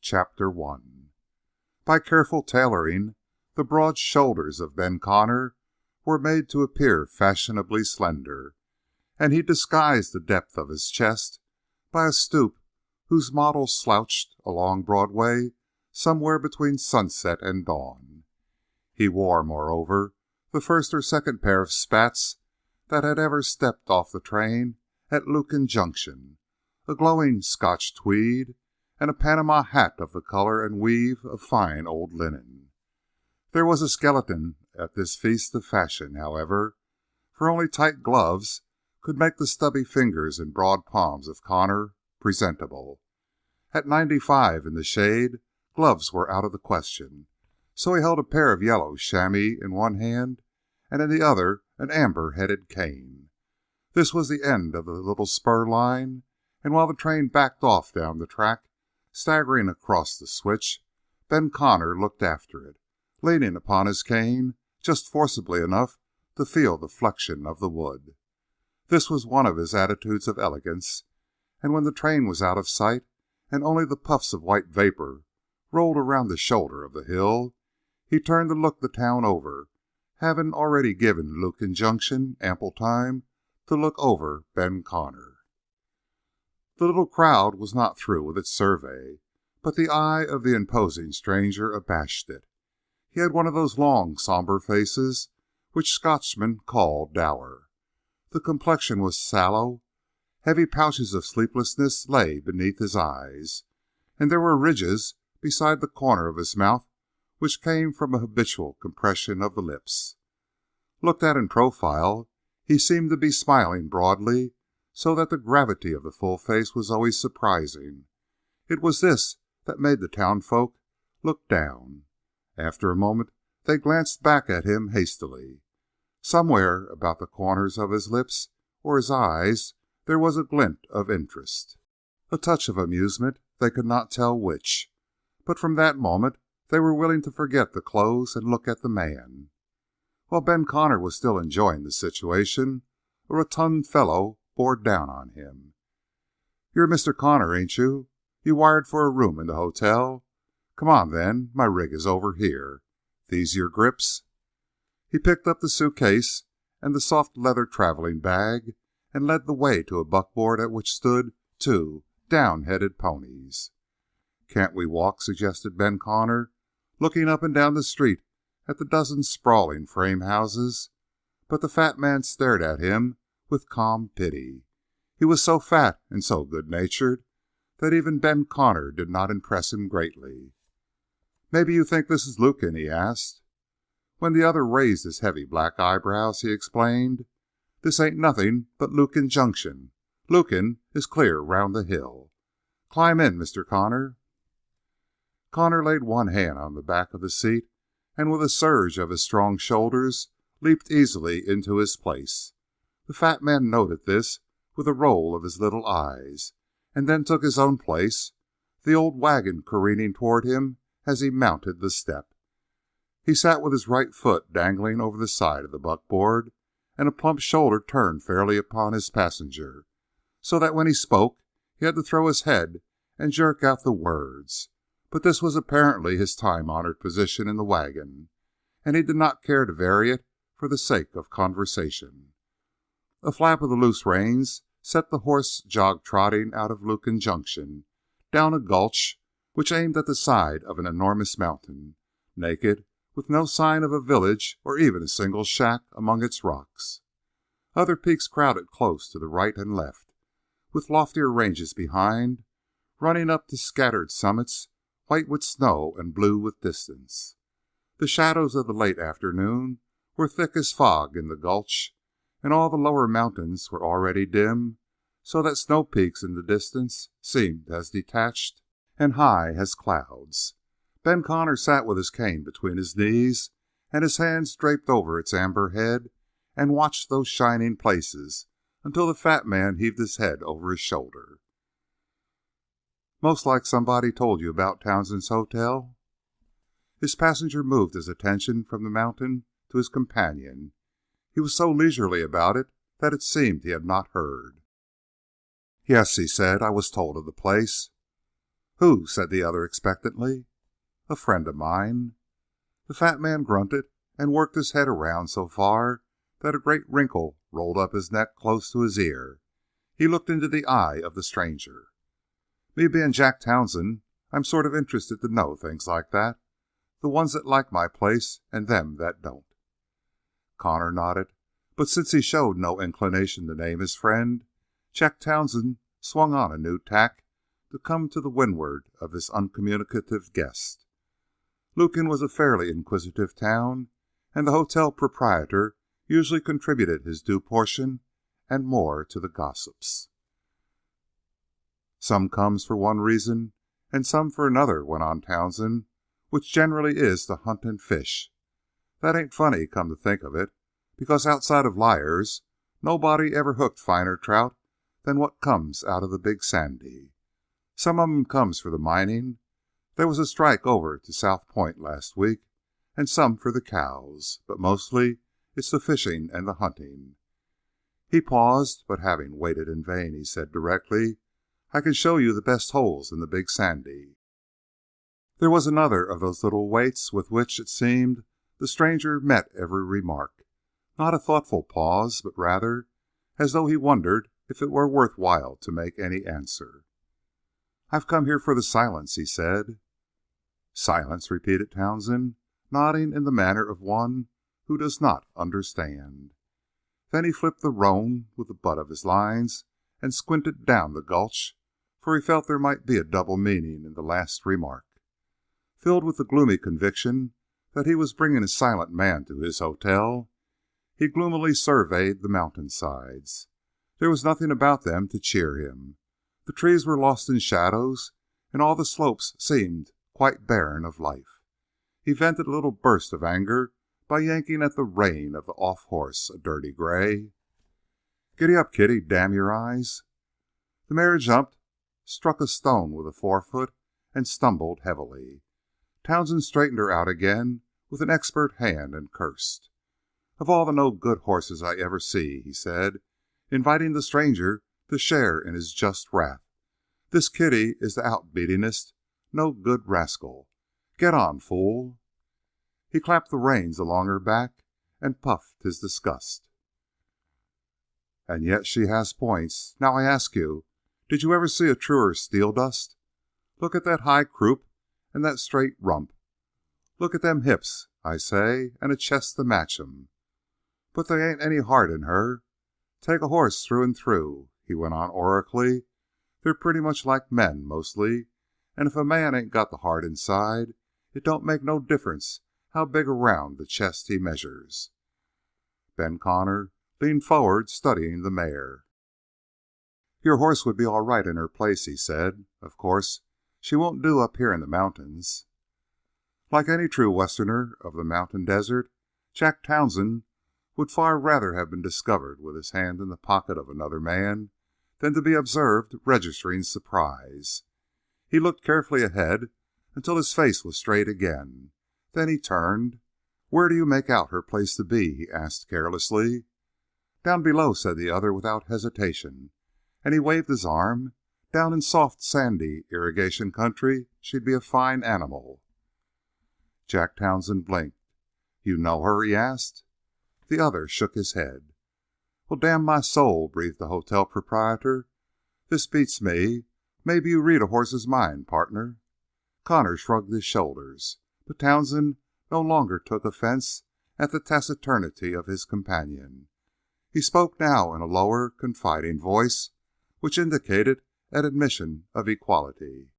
Chapter 1. By careful tailoring, the broad shoulders of Ben Connor were made to appear fashionably slender, and he disguised the depth of his chest by a stoop whose model slouched along Broadway somewhere between sunset and dawn. He wore, moreover, the first or second pair of spats that had ever stepped off the train at Lucan Junction, a glowing Scotch tweed, and a Panama hat of the color and weave of fine old linen. There was a skeleton at this feast of fashion, however, for only tight gloves could make the stubby fingers and broad palms of Connor presentable. At 95 in the shade, gloves were out of the question, so he held a pair of yellow chamois in one hand and in the other an amber-headed cane. This was the end of the little spur line, and while the train backed off down the track, staggering across the switch, Ben Connor looked after it, leaning upon his cane just forcibly enough to feel the flexion of the wood. This was one of his attitudes of elegance, and when the train was out of sight and only the puffs of white vapor rolled around the shoulder of the hill, he turned to look the town over, having already given Lucan Junction ample time to look over Ben Connor. The little crowd was not through with its survey, but the eye of the imposing stranger abashed it. He had one of those long, somber faces which Scotchmen call dour. The complexion was sallow, heavy pouches of sleeplessness lay beneath his eyes, and there were ridges beside the corner of his mouth which came from a habitual compression of the lips. Looked at in profile, he seemed to be smiling broadly, so that the gravity of the full face was always surprising. It was this that made the townfolk look down. After a moment, they glanced back at him hastily. Somewhere about the corners of his lips or his eyes there was a glint of interest, a touch of amusement, they could not tell which. But from that moment they were willing to forget the clothes and look at the man. While Ben Connor was still enjoying the situation, a rotund fellow bore down on him. "You're Mr. Connor, ain't you? You wired for a room in the hotel? Come on, then. My rig is over here. These your grips?" He picked up the suitcase and the soft leather traveling bag and led the way to a buckboard at which stood two down-headed ponies. "Can't we walk?" suggested Ben Connor, looking up and down the street at the dozen sprawling frame houses, but the fat man stared at him with calm pity. He was so fat and so good-natured that even Ben Connor did not impress him greatly. "Maybe you think this is Lucan?" he asked. When the other raised his heavy black eyebrows, he explained, "This ain't nothing but Lucan Junction. Lucan is clear round the hill. Climb in, Mr. Connor." Connor laid one hand on the back of the seat, and with a surge of his strong shoulders, leaped easily into his place. The fat man noted this with a roll of his little eyes, and then took his own place, the old wagon careening toward him as he mounted the step. He sat with his right foot dangling over the side of the buckboard, and a plump shoulder turned fairly upon his passenger, so that when he spoke he had to throw his head and jerk out the words. But this was apparently his time-honored position in the wagon, and he did not care to vary it for the sake of conversation. A flap of the loose reins set the horse jog-trotting out of Lucan Junction, down a gulch which aimed at the side of an enormous mountain, naked, with no sign of a village or even a single shack among its rocks. Other peaks crowded close to the right and left, with loftier ranges behind, running up to scattered summits white with snow and blue with distance. The shadows of the late afternoon were thick as fog in the gulch, and all the lower mountains were already dim, so that snow peaks in the distance seemed as detached and high as clouds. Ben Connor sat with his cane between his knees and his hands draped over its amber head and watched those shining places until the fat man heaved his head over his shoulder. "Most like somebody told you about Townsend's hotel?" His passenger moved his attention from the mountain to his companion. He was so leisurely about it that it seemed he had not heard. "Yes," he said, "I was told of the place." "Who?" said the other expectantly. "A friend of mine." The fat man grunted and worked his head around so far that a great wrinkle rolled up his neck close to his ear. He looked into the eye of the stranger. "Me being Jack Townsend, I'm sort of interested to know things like that. The ones that like my place and them that don't." Connor nodded, but since he showed no inclination to name his friend, Jack Townsend swung on a new tack to come to the windward of this uncommunicative guest. Lukin was a fairly inquisitive town, and the hotel proprietor usually contributed his due portion and more to the gossips. "Some comes for one reason and some for another," went on Townsend, "which generally is to hunt and fish. That ain't funny, come to think of it, because outside of liars, nobody ever hooked finer trout than what comes out of the Big Sandy. Some of 'em comes for the mining. There was a strike over to South Point last week, and some for the cows, but mostly it's the fishing and the hunting." He paused, but having waited in vain, he said directly, "I can show you the best holes in the Big Sandy." There was another of those little waits with which, it seemed, the stranger met every remark. Not a thoughtful pause, but rather as though he wondered if it were worth while to make any answer. "I've come here for the silence," he said. "Silence," repeated Townsend, nodding in the manner of one who does not understand. Then he flipped the roan with the butt of his lines and squinted down the gulch, for he felt there might be a double meaning in the last remark. Filled with the gloomy conviction that he was bringing a silent man to his hotel, he gloomily surveyed the mountainsides. There was nothing about them to cheer him. The trees were lost in shadows, and all the slopes seemed quite barren of life. He vented a little burst of anger by yanking at the rein of the off-horse, a dirty gray. "Giddy up, Kitty, damn your eyes." The mare jumped, struck a stone with a forefoot, and stumbled heavily. Townsend straightened her out again with an expert hand and cursed. "Of all the no-good horses I ever see," he said, inviting the stranger to share in his just wrath, "this Kitty is the outbeatingest no-good rascal. Get on, fool." He clapped the reins along her back and puffed his disgust. "And yet she has points. Now I ask you, did you ever see a truer steel dust? Look at that high croup and that straight rump. Look at them hips, I say, and a chest to match 'em. But they ain't any heart in her. Take a horse through and through," he went on oracly. "They're pretty much like men, mostly, and if a man ain't got the heart inside, it don't make no difference how big around the chest he measures." Ben Connor leaned forward, studying the mare. "Your horse would be all right in her place," he said. "Of course, she won't do up here in the mountains." Like any true Westerner of the mountain desert, Jack Townsend would far rather have been discovered with his hand in the pocket of another man than to be observed registering surprise. He looked carefully ahead until his face was straight again. Then he turned. "Where do you make out her place to be?" he asked carelessly. "Down below," said the other without hesitation, and he waved his arm. "Down in soft, sandy, irrigation country she'd be a fine animal." Jack Townsend blinked. "You know her?" he asked. The other shook his head. "Well, damn my soul," breathed the hotel proprietor. "This beats me. Maybe you read a horse's mind, partner." Connor shrugged his shoulders, but Townsend no longer took offense at the taciturnity of his companion. He spoke now in a lower, confiding voice, which indicated an admission of equality.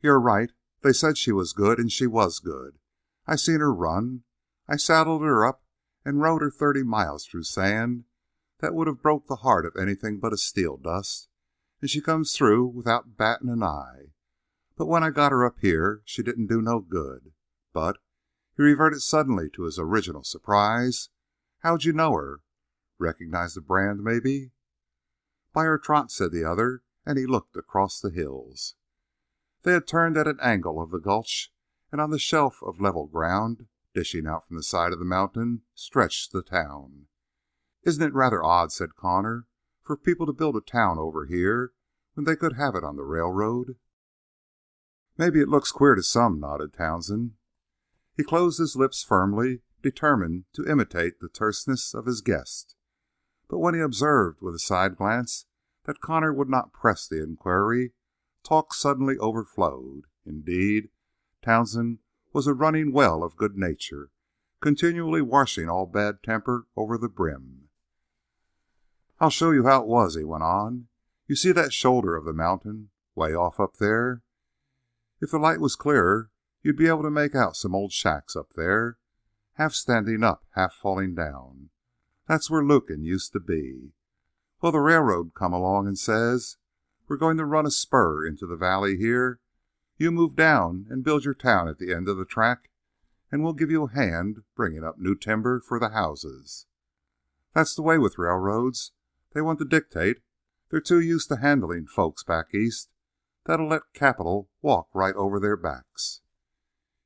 "You're right. They said she was good, and she was good. I seen her run. I saddled her up and rode her 30 miles through sand that would have broke the heart of anything but a steel dust, and she comes through without batting an eye. But when I got her up here, she didn't do no good. But," he reverted suddenly to his original surprise, "how'd you know her? Recognize the brand, maybe?" "By her trot," said the other, and he looked across the hills. They had turned at an angle of the gulch, and on the shelf of level ground, dishing out from the side of the mountain, stretched the town. "Isn't it rather odd," said Connor, "for people to build a town over here when they could have it on the railroad?" Maybe it looks queer to some, nodded Townsend. He closed his lips firmly, determined to imitate the terseness of his guest. But when he observed with a side glance that Connor would not press the inquiry, talk suddenly overflowed. Indeed, Townsend was a running well of good nature, continually washing all bad temper over the brim. "I'll show you how it was," he went on. "You see that shoulder of the mountain way off up there? If the light was clearer, you'd be able to make out some old shacks up there, half standing up, half falling down. That's where Lukin used to be. Well, the railroad come along and says, 'We're going to run a spur into the valley here. You move down and build your town at the end of the track, and we'll give you a hand bringing up new timber for the houses.' That's the way with railroads. They want to dictate. They're too used to handling folks back east that'll let capital walk right over their backs."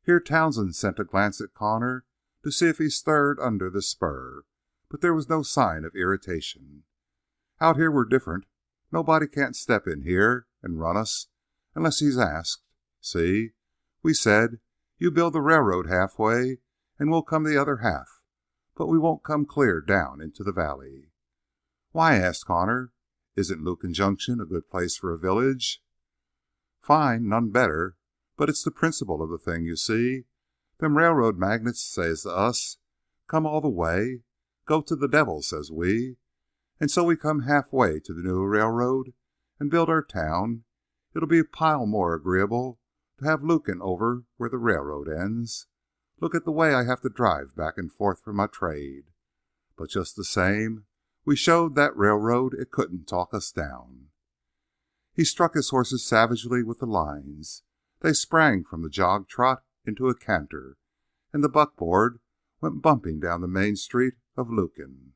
Here Townsend sent a glance at Connor to see if he stirred under the spur, but there was no sign of irritation. "Out here we're different. Nobody can't step in here and run us unless he's asked. See? We said, you build the railroad halfway, and we'll come the other half, but we won't come clear down into the valley." "Why?" asked Connor. "Isn't Lukin Junction a good place for a village?" "Fine, none better. But it's the principle of the thing, you see. Them railroad magnates says to us, 'Come all the way.' 'Go to the devil,' says we. And so we come halfway to the new railroad and build our town. It'll be a pile more agreeable to have Lukin over where the railroad ends. Look at the way I have to drive back and forth for my trade. But just the same, we showed that railroad it couldn't talk us down." He struck his horses savagely with the lines. They sprang from the jog trot into a canter, and the buckboard went bumping down the main street of Lukin.